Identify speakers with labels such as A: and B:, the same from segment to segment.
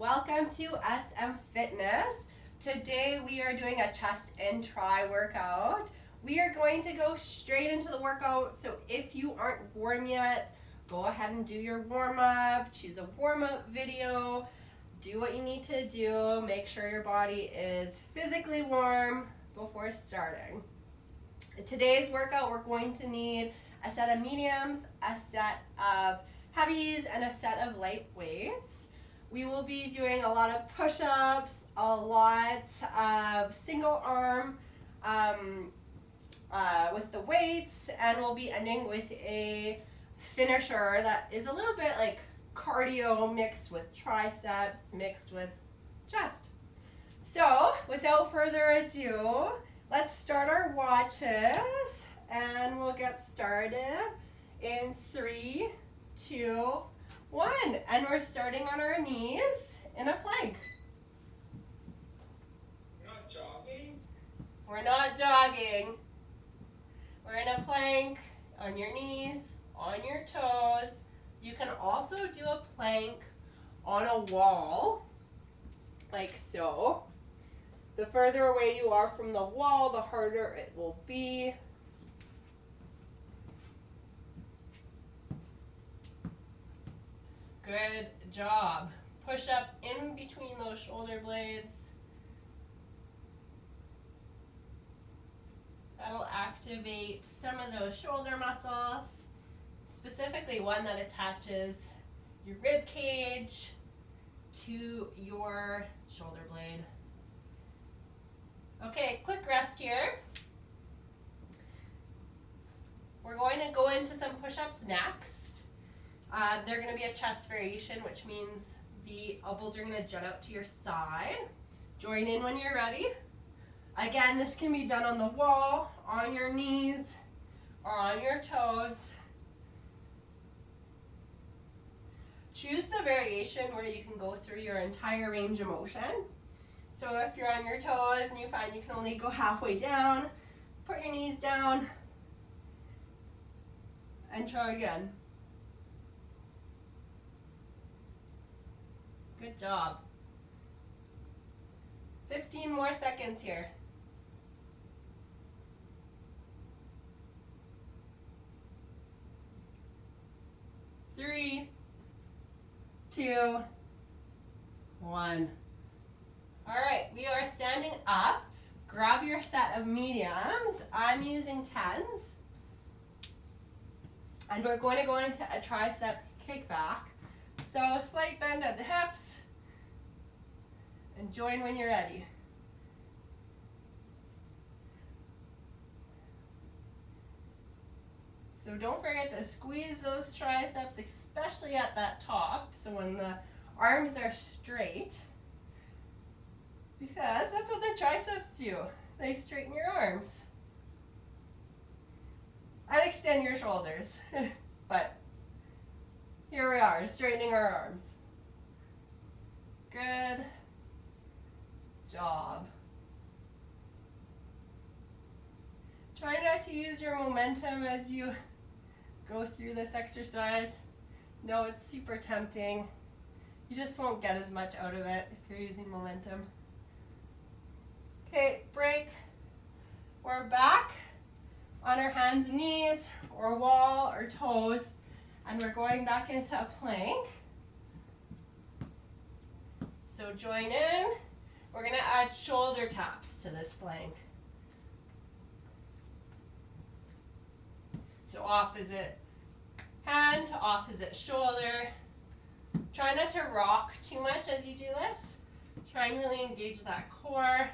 A: Welcome to SM Fitness. Today we are doing a chest and tri workout. We are going to go straight into the workout, so if you aren't warm yet, go ahead and do your warm-up, choose a warm-up video, do what you need to do, make sure your body is physically warm before starting. In today's workout, we're going to need a set of mediums, a set of heavies, and a set of light weights. We will be doing a lot of push-ups, a lot of single arm with the weights, and we'll be ending with a finisher that is a little bit like cardio mixed with triceps, mixed with chest. So without further ado, let's start our watches and we'll get started in 3, 2, 1. And we're starting on our knees in a plank.
B: We're not jogging?
A: We're not jogging. We're in a plank on your knees, on your toes. You can also do a plank on a wall, like so. The further away you are from the wall, the harder it will be. Good job. Push up in between those shoulder blades. That'll activate some of those shoulder muscles, specifically one that attaches your rib cage to your shoulder blade. Okay, quick rest here. We're going to go into some push-ups next. They're going to be a chest variation, which means the elbows are going to jut out to your side. Join in when you're ready. Again, this can be done on the wall, on your knees, or on your toes. Choose the variation where you can go through your entire range of motion. So if you're on your toes and you find you can only go halfway down, put your knees down and try again. Good job. 15 more seconds here. 3, 2, 1. All right, we are standing up. Grab your set of mediums. I'm using 10s. And we're going to go into a tricep kickback. So slight bend at the hips. And join when you're ready. So don't forget to squeeze those triceps, especially at that top, so when the arms are straight, because that's what the triceps do. They straighten your arms. And extend your shoulders. But here we are, straightening our arms. Good job. Try not to use your momentum as you go through this exercise. No, it's super tempting. You just won't get as much out of it if you're using momentum. Okay, break. We're back on our hands and knees, or wall, or toes, and we're going back into a plank. So join in. We're going to add shoulder taps to this plank. So opposite hand to opposite shoulder. Try not to rock too much as you do this. Try and really engage that core.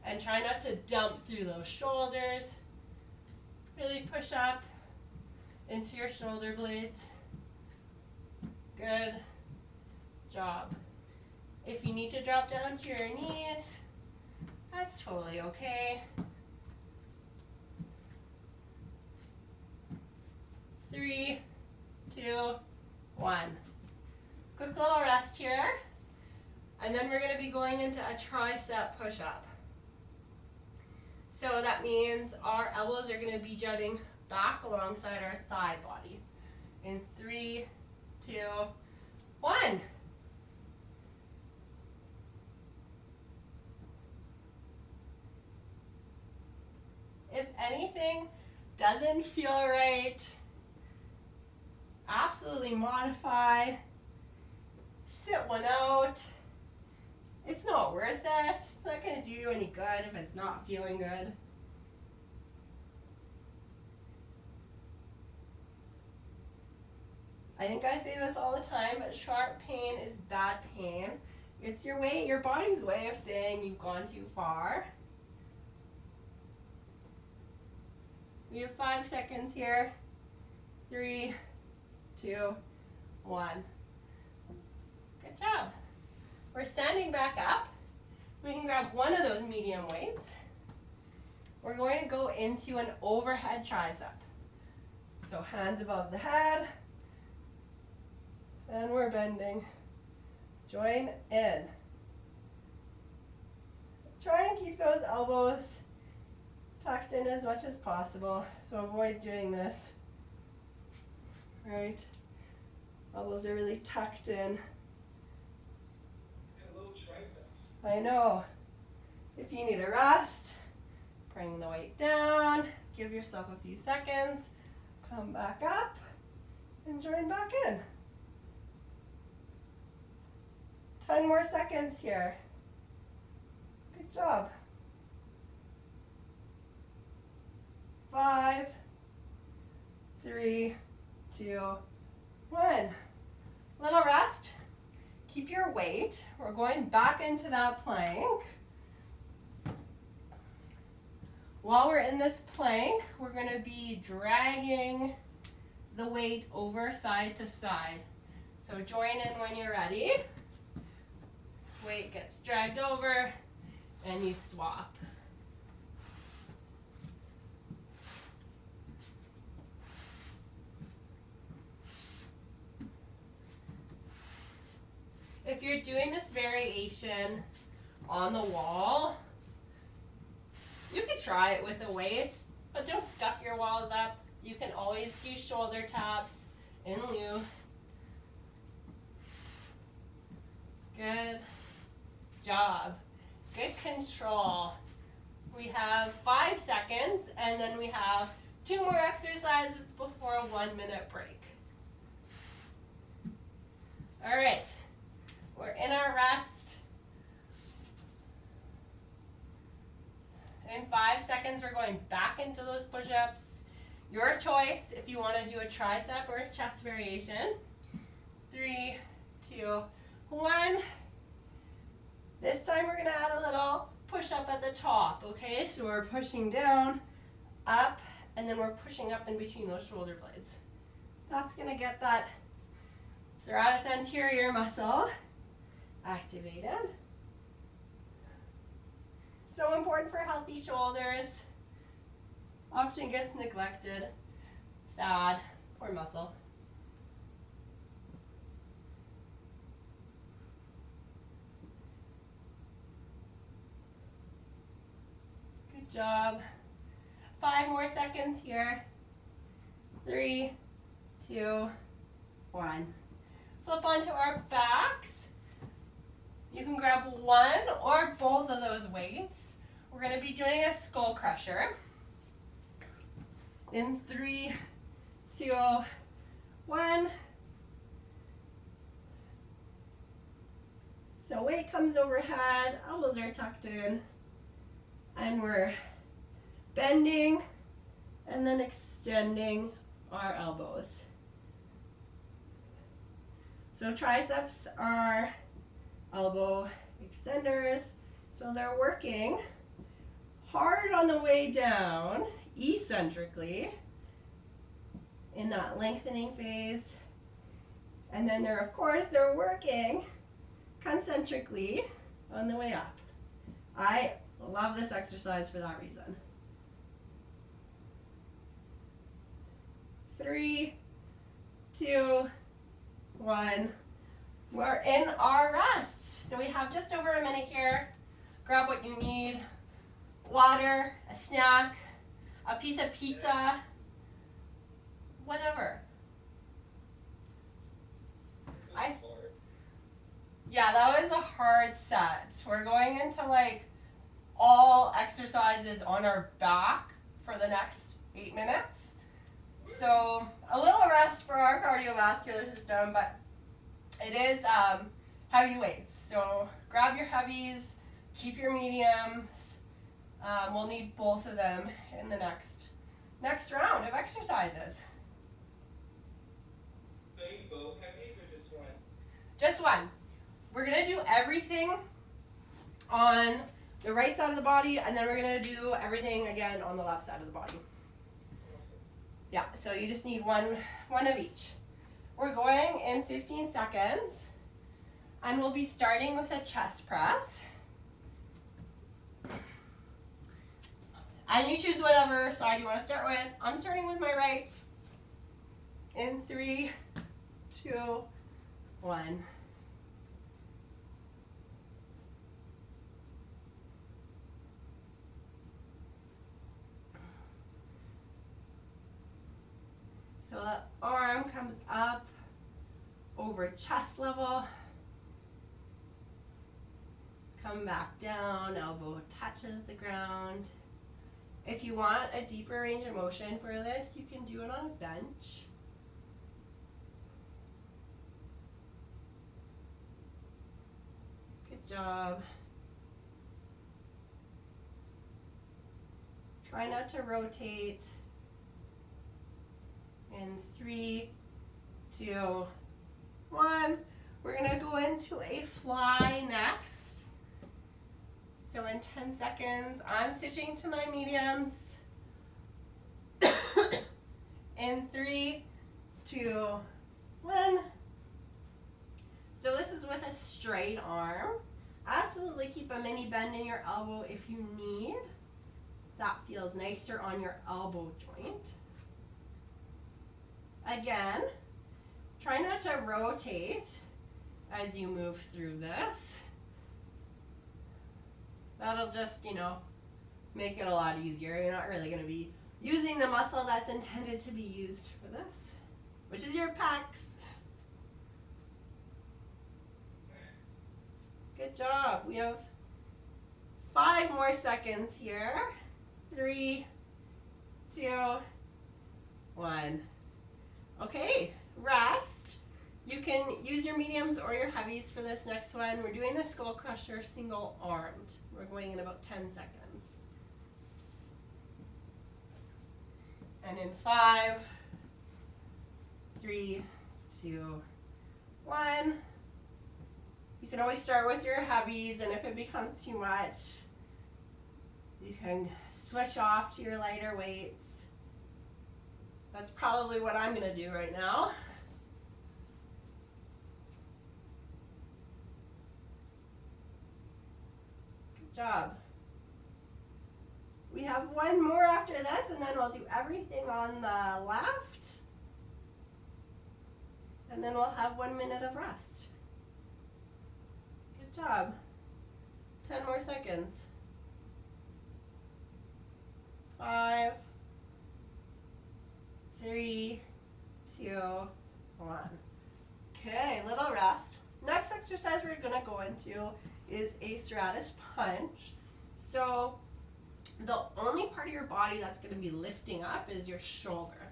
A: And try not to dump through those shoulders. Really push up into your shoulder blades. Good job. If you need to drop down to your knees, that's totally okay. 3, 2, 1. Quick little rest here. And then we're going to be going into a tricep push-up. So that means our elbows are going to be jutting back alongside our side body. In 3, anything doesn't feel right, absolutely modify. Sit one out. It's not worth it. It's not going to do you any good if it's not feeling good. I think I say this all the time, but sharp pain is bad pain. It's your body's way of saying you've gone too far. We have 5 seconds here. 3, 2, 1. Good job. We're standing back up. We can grab one of those medium weights. We're going to go into an overhead tricep. So hands above the head. And we're bending. Join in. Try and keep those elbows tucked in as much as possible. So avoid doing this. Right? Elbows are really tucked in.
B: Hello, triceps.
A: I know. If you need a rest, bring the weight down. Give yourself a few seconds. Come back up and join back in. 10 more seconds here. Good job. 5, 3, 2, 1. Little rest. Keep your weight. We're going back into that plank. While we're in this plank, we're going to be dragging the weight over side to side. So join in when you're ready. Weight gets dragged over and you swap. If you're doing this variation on the wall, you can try it with the weights, but don't scuff your walls up. You can always do shoulder taps in lieu. Good job. Good control. We have 5 seconds, and then we have 2 more exercises before a 1-minute break. All right, we're in our rest. In 5 seconds, we're going back into those push-ups. Your choice if you want to do a tricep or a chest variation. 3, 2, 1. This time we're going to add a little push-up at the top, okay? So we're pushing down, up, and then we're pushing up in between those shoulder blades. That's going to get that serratus anterior muscle activated. So important for healthy shoulders. Often gets neglected. Sad. Poor muscle. Good job. 5 more seconds here. 3, 2, 1. Flip onto our backs. You can grab one or both of those weights. We're going to be doing a skull crusher. In 3, 2, 1. So weight comes overhead, elbows are tucked in, and we're bending and then extending our elbows. So triceps are elbow extenders, so they're working hard on the way down, eccentrically, in that lengthening phase. And then they're working concentrically on the way up. I love this exercise for that reason. 3, 2, 1. We're in our rest. So we have just over a minute here. Grab what you need. Water, a snack, a piece of pizza, whatever. Yeah, that was a hard set. We're going into like all exercises on our back for the next 8 minutes. So a little rest for our cardiovascular system, but it is heavy weights. So grab your heavies, keep your mediums. We'll need both of them in the next round of exercises.
B: So you both heavies or just one?
A: Just one. We're gonna do everything on the right side of the body, and then we're gonna do everything again on the left side of the body.
B: Awesome.
A: Yeah, so you just need one of each. We're going in 15 seconds, and we'll be starting with a chest press. And you choose whatever side you want to start with. I'm starting with my right. In 3, 2, 1. So the arm comes up over chest level. Come back down, elbow touches the ground. If you want a deeper range of motion for this, you can do it on a bench. Good job. Try not to rotate. In 3, 2, 1. We're gonna go into a fly next. So in 10 seconds, I'm switching to my mediums. In 3, 2, 1. So this is with a straight arm. Absolutely keep a mini bend in your elbow if you need. That feels nicer on your elbow joint. Again, try not to rotate as you move through this. That'll just, make it a lot easier. You're not really going to be using the muscle that's intended to be used for this, which is your pecs. Good job. We have 5 more seconds here. 3, 2, 1. Okay, rest. You can use your mediums or your heavies for this next one. We're doing the skull crusher single armed. We're going in about 10 seconds. And in 5, 3, 2, 1. You can always start with your heavies, and if it becomes too much, you can switch off to your lighter weights. That's probably what I'm going to do right now. Good job. We have one more after this, and then we'll do everything on the left. And then we'll have 1 minute of rest. Good job. 10 more seconds. 5, 3, 2, 1. Okay, little rest. Next exercise we're gonna go into is a serratus punch. So the only part of your body that's gonna be lifting up is your shoulder.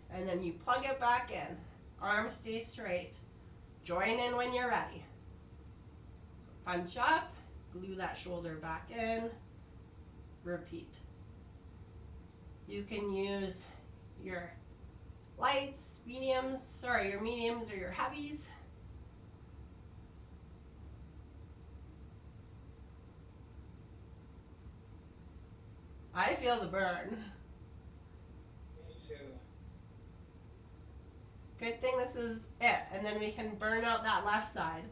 A: And then you plug it back in. Arm stays straight. Join in when you're ready. So punch up, glue that shoulder back in, repeat. You can use your your mediums or your heavies. I feel the burn.
B: Me too.
A: Good thing this is it, and then we can burn out that left side.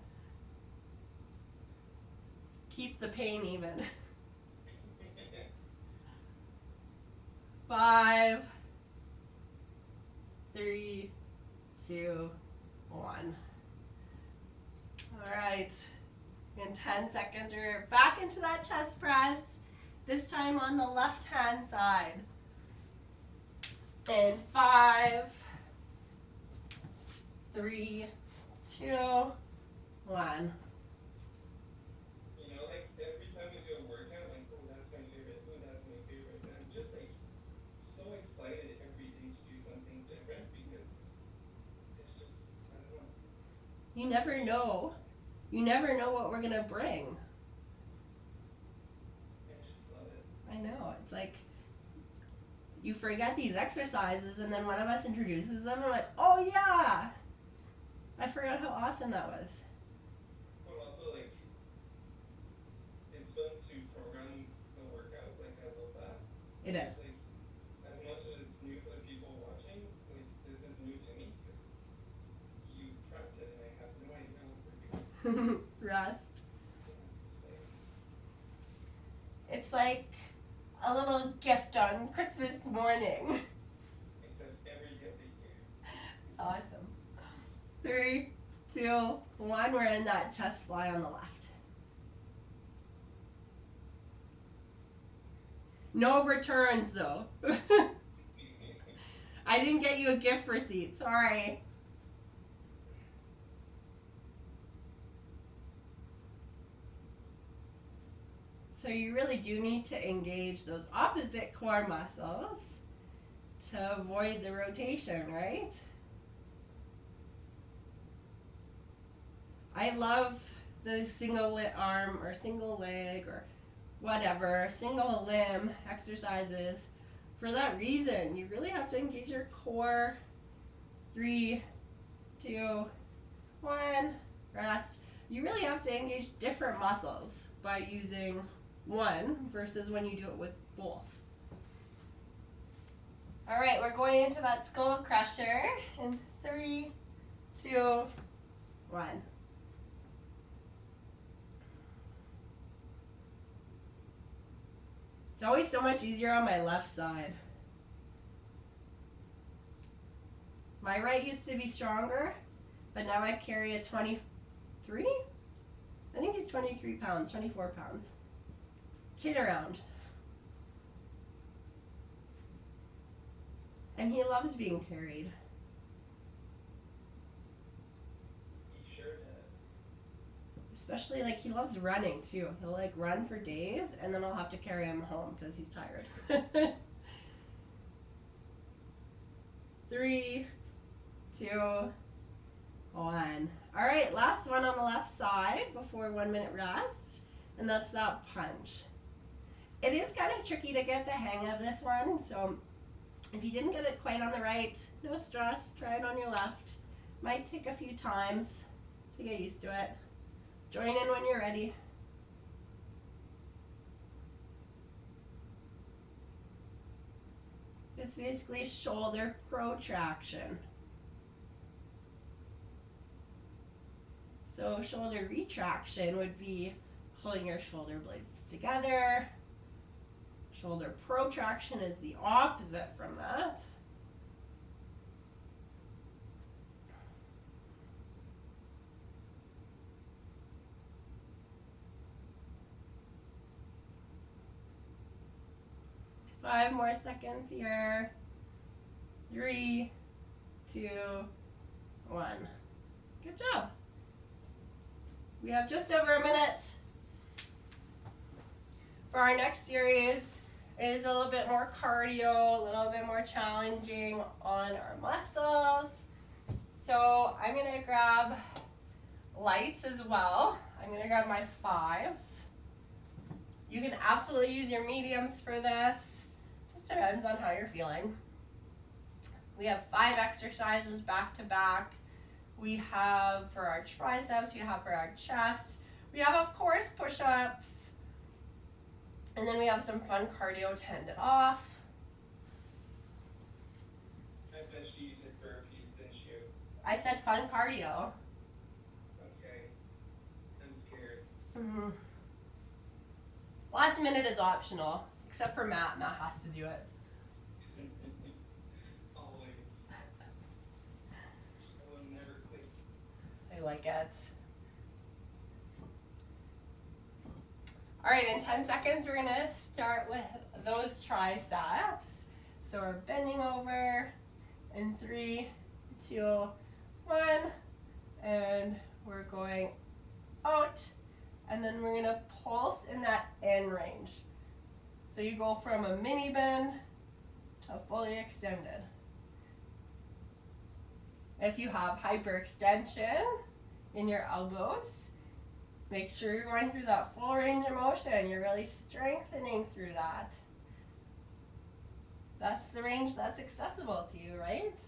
A: Keep the pain even. 5, 3, 2, 1. All right. In 10 seconds, we're back into that chest press. This time on the left-hand side. In 5, 3, 2, 1.
B: Like every time we do a workout, like, oh, that's my favorite. Oh, that's my favorite. And I'm just like
A: You never know. You never know what we're gonna bring.
B: I just love it.
A: I know. It's like you forget these exercises, and then one of us introduces them, and I'm like, oh yeah, I forgot how awesome that was.
B: But also, like, it's fun to program the workout. Like, I love that.
A: It is.
B: It's like, as much as it's new for the people watching, like, this is new to me because you prepped it and I have no idea what we're doing.
A: Rust.
B: So that's exciting.
A: It's like a little gift on Christmas morning.
B: Except every gift they give.
A: It's awesome. 3, 2, 1. We're in that chest fly on the left. No returns though. I didn't get you a gift receipt. Sorry. So you really do need to engage those opposite core muscles to avoid the rotation, right? I love the single arm or single leg or whatever, single limb exercises for that reason. You really have to engage your core. 3, 2, 1, rest. You really have to engage different muscles by using one versus when you do it with both. All right, we're going into that skull crusher in 3, 2, 1. It's always so much easier on my left side. My right used to be stronger, but now I carry a 23? I think he's 23 pounds, 24 pounds. Kid around. And he loves being carried.
B: He sure does.
A: Especially, like, he loves running, too. He'll, like, run for days, and then I'll have to carry him home because he's tired. 3, 2, 1. All right, last one on the left side before 1 minute rest, and that's that punch. It is kind of tricky to get the hang of this one, so if you didn't get it quite on the right, no stress, try it on your left. Might take a few times to get used to it. Join in when you're ready. It's basically shoulder protraction. So shoulder retraction would be pulling your shoulder blades together. Shoulder protraction is the opposite from that. Five more seconds here. 3, 2, 1. Good job. We have just over a minute. For our next series, it is a little bit more cardio, a little bit more challenging on our muscles. So I'm gonna grab lights as well. I'm gonna grab my 5s. You can absolutely use your mediums for this. Just depends on how you're feeling. We have 5 exercises back to back. We have for our triceps, we have for our chest. We have, of course, push-ups. And then we have some fun cardio to end it off.
B: I bet you took burpees, didn't you?
A: I said fun cardio.
B: Okay. I'm scared.
A: Mm-hmm. Last minute is optional, except for Matt. Matt has to do it.
B: Always. I will never quit.
A: I like it. All right, in 10 seconds, we're gonna start with those triceps. So we're bending over in 3, 2, 1, and we're going out, and then we're gonna pulse in that end range. So you go from a mini bend to fully extended. If you have hyperextension, in your elbows. Make sure you're going through that full range of motion. You're really strengthening through that. That's the range that's accessible to you, right?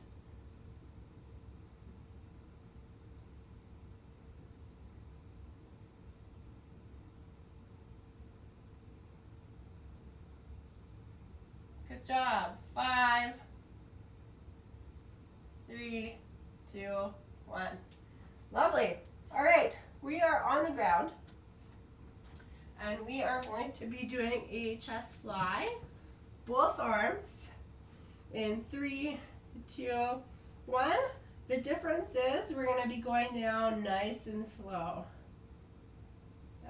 A: Good job. 5, 3, 2, 1. Lovely. All right, we are on the ground and we are going to be doing a chest fly, both arms, in 3, 2, 1. The difference is we're going to be going down nice and slow.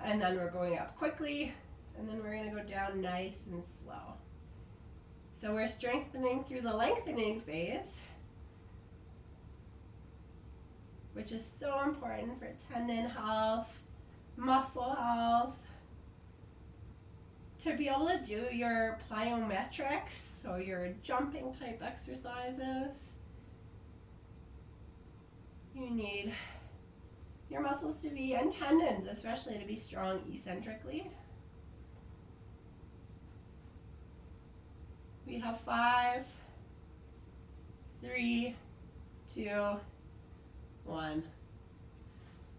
A: And then we're going up quickly, and then we're going to go down nice and slow. So we're strengthening through the lengthening phase, which is so important for tendon health, muscle health, to be able to do your plyometrics, so your jumping type exercises. You need your muscles to be, and tendons especially, to be strong eccentrically. We have 5, 3, 2, 1.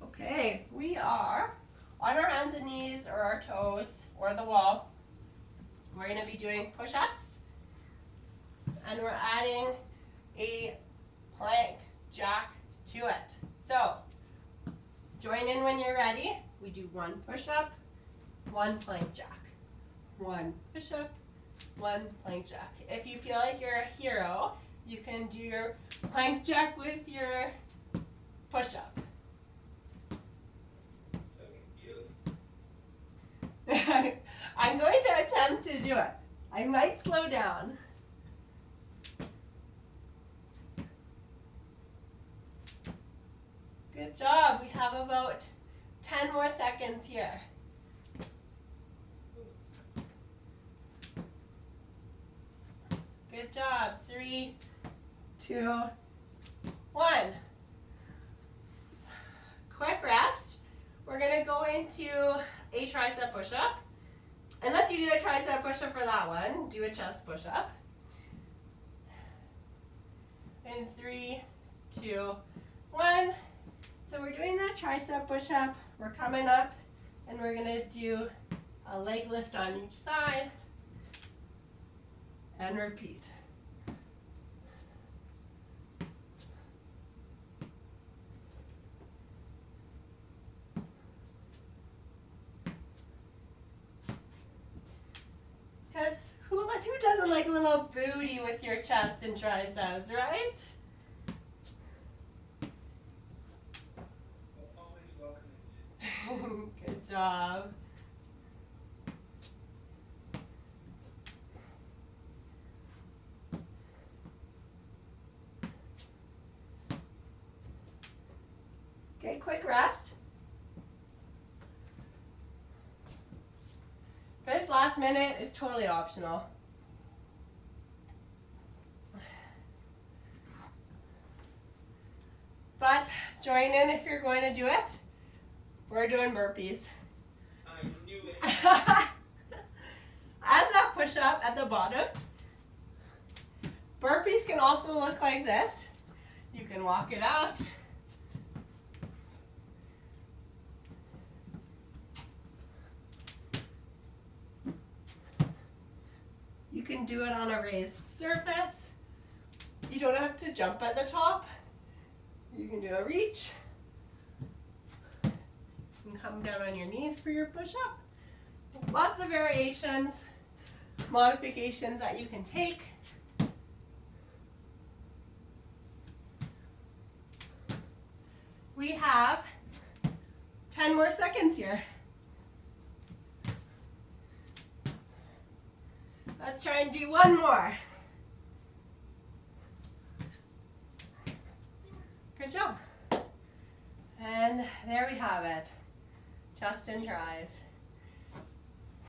A: Okay, we are on our hands and knees or our toes or the wall. We're going to be doing push-ups, and we're adding a plank jack to it. So join in when you're ready. We do 1 push-up, 1 plank jack, 1 push-up, 1 plank jack. If you feel like you're a hero, you can do your plank jack with your push-up. I'm going to attempt to do it. I might slow down. Good job. We have about 10 more seconds here. Good job. 3, 2, 1. Quick rest. We're going to go into a tricep push-up. Unless you do a tricep push-up for that one, do a chest push-up. In 3, 2, 1. So we're doing that tricep push-up. We're coming up, and we're going to do a leg lift on each side. And repeat. Because who doesn't like a little booty with your chest and triceps, right?
B: Always welcome it.
A: Good job. Okay, quick rest. This last minute is totally optional. But join in if you're going to do it. We're doing burpees.
B: I knew it.
A: Add that push up at the bottom. Burpees can also look like this. You can walk it out. You can do it on a raised surface. You don't have to jump at the top. You can do a reach. You can come down on your knees for your push-up. Lots of variations, modifications that you can take. We have 10 more seconds here. Let's try and do one more. Good job. And there we have it. Chest and tries.